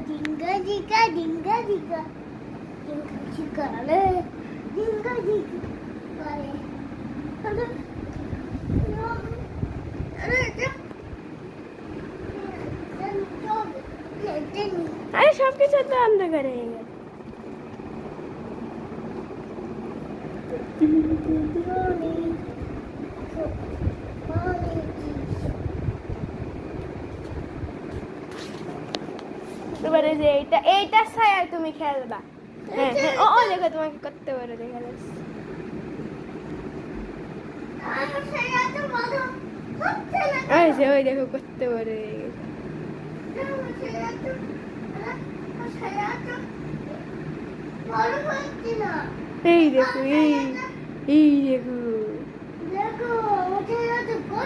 ডিঙ্গা ডিঙ্গা ডিঙ্গা ডিঙ্গা ডিঙ্গা ডিঙ্গা রে ডিঙ্গা ডিঙ্গা করে আরে সব কিছু তো অন্ধকার হয়ে গেল। এবারে যে এইটা ছায়া তুমি খেলবা। হ্যাঁ হ্যাঁ ও দেখো তোমাকে করতে পারো দেখা যাচ্ছে। ওই দেখো করতে পারে। এই দেখো এই দেখো